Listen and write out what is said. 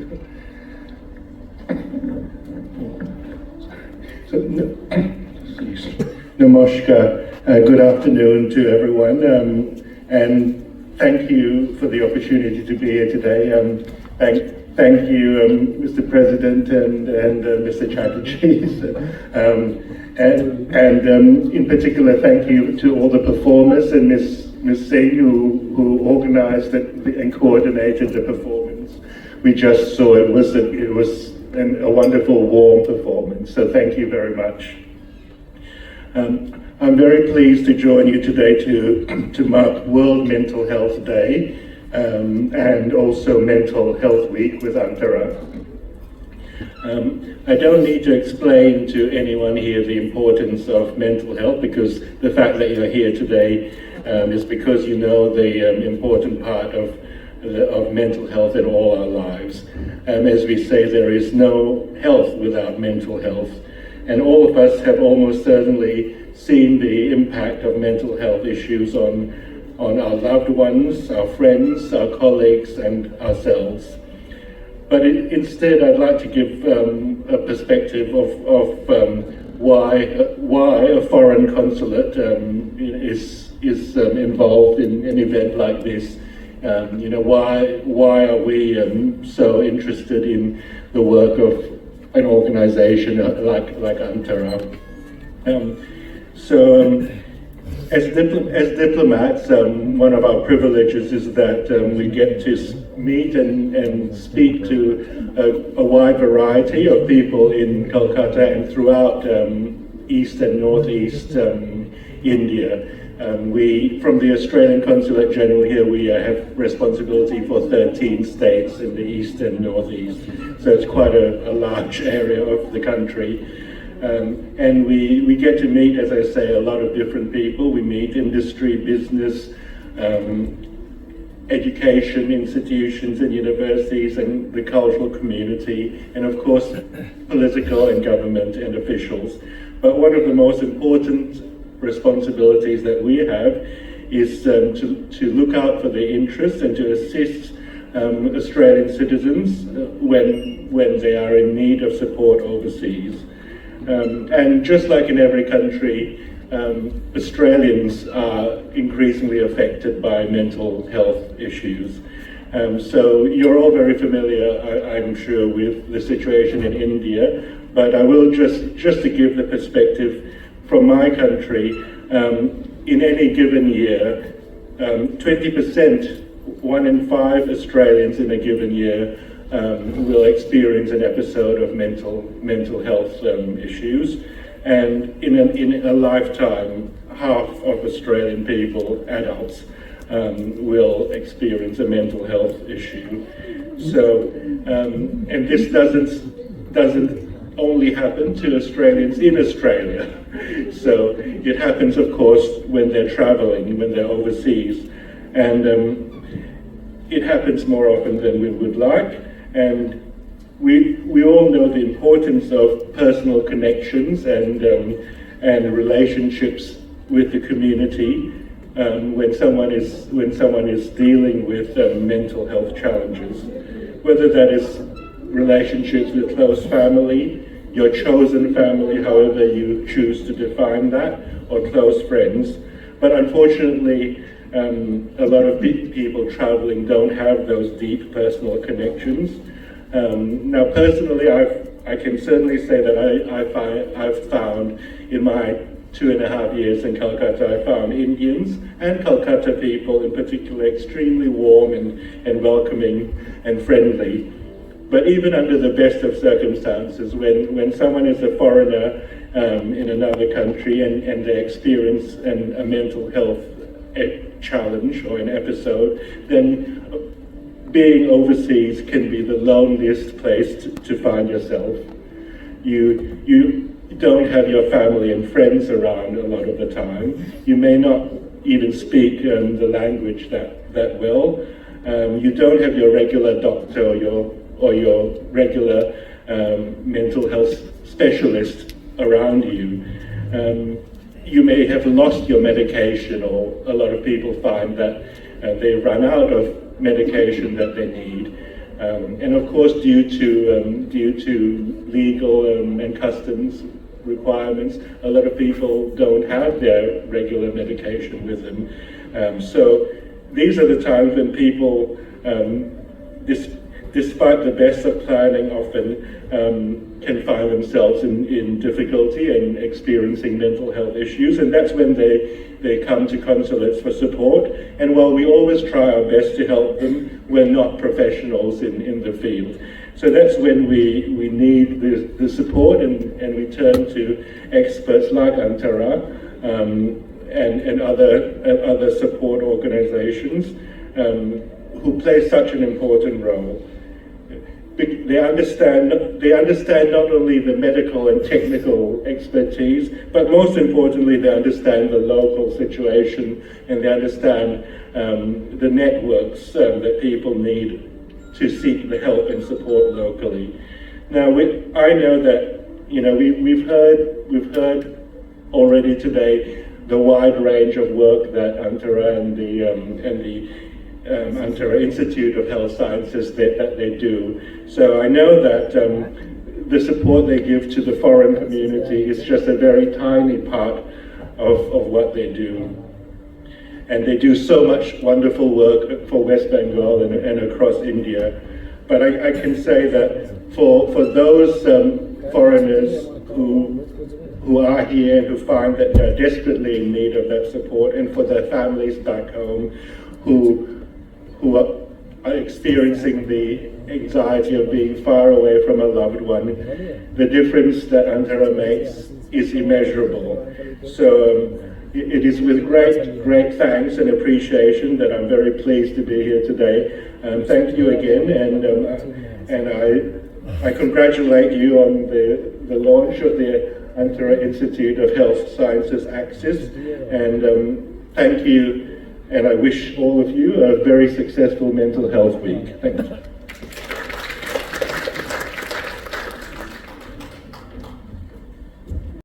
So, Namaskar, good afternoon to everyone, and thank you for the opportunity to be here today. Thank you, Mr. President and Mr. Chatterjee, and in particular, thank you to all the performers and Ms. Singh who organised and coordinated the performance. We just saw it was a wonderful, warm performance. So thank you very much. I'm very pleased to join you today to mark World Mental Health Day and also Mental Health Week with ANTARA. I don't need to explain to anyone here the importance of mental health, because the fact that you're here today is because you know the important part of mental health in all our lives. As we say, there is no health without mental health. And all of us have almost certainly seen the impact of mental health issues on our loved ones, our friends, our colleagues, and ourselves. But instead, I'd like to give a perspective of why a foreign consulate is involved in an event like this. Why are we so interested in the work of an organization like ANTARA? As diplomats, one of our privileges is that we get to meet and speak to a wide variety of people in Kolkata and throughout East and Northeast India. From the Australian Consulate General here, we have responsibility for 13 states in the East and Northeast. So it's quite a large area of the country. And we get to meet, as I say, a lot of different people. We meet industry, business, education institutions and universities, and the cultural community, and of course, political and government and officials. But one of the most important responsibilities that we have is to look out for the interests and to assist Australian citizens when they are in need of support overseas. And just like in every country, Australians are increasingly affected by mental health issues. So you're all very familiar, I'm sure, with the situation in India, but I will just to give the perspective from my country, in any given year, 20%, 1 in 5 Australians in a given year will experience an episode of mental health issues, and in a lifetime, half of Australian people, adults, will experience a mental health issue. So, and this doesn't only happen to Australians in Australia. So it happens, of course, when they're traveling, when they're overseas, and it happens more often than we would like. And we all know the importance of personal connections and relationships with the community when someone is dealing with mental health challenges, whether that is relationships with close family, your chosen family, however you choose to define that, or close friends. But unfortunately, a lot of people traveling don't have those deep personal connections. Now, personally, I can certainly say that I've found in my 2.5 years in Calcutta, I found Indians and Calcutta people in particular extremely warm and welcoming and friendly. But even under the best of circumstances, when someone is a foreigner in another country and they experience a mental health challenge or an episode, then being overseas can be the loneliest place to find yourself. You don't have your family and friends around a lot of the time. You may not even speak the language that well. You don't have your regular doctor or your regular mental health specialist around you. You may have lost your medication, or a lot of people find that they run out of medication that they need. And of course, due to legal and customs requirements, a lot of people don't have their regular medication with them. So these are the times when people, despite the best of planning, often can find themselves in difficulty and experiencing mental health issues, and that's when they come to consulates for support. And while we always try our best to help them, we're not professionals in the field. So that's when we need the support, and we turn to experts like ANTARA and other support organizations who play such an important role. They understand not only the medical and technical expertise, but most importantly, they understand the local situation, and they understand the networks that people need to seek the help and support locally. Now, I know that we've heard already today the wide range of work that ANTARA and the ANTARA Institute of Health Sciences that they do. So I know that the support they give to the foreign community is just a very tiny part of what they do. And they do so much wonderful work for West Bengal and across India. But I can say that for those foreigners who are here and who find that they're desperately in need of that support, and for their families back home who are experiencing the anxiety of being far away from a loved one, the difference that ANTARA makes is immeasurable. So it is with great thanks and appreciation that I'm very pleased to be here today. Thank you again, and I congratulate you on the launch of the ANTARA Institute of Health Sciences Axis, and thank you, and I wish all of you a very successful Mental Health Week. Thank you.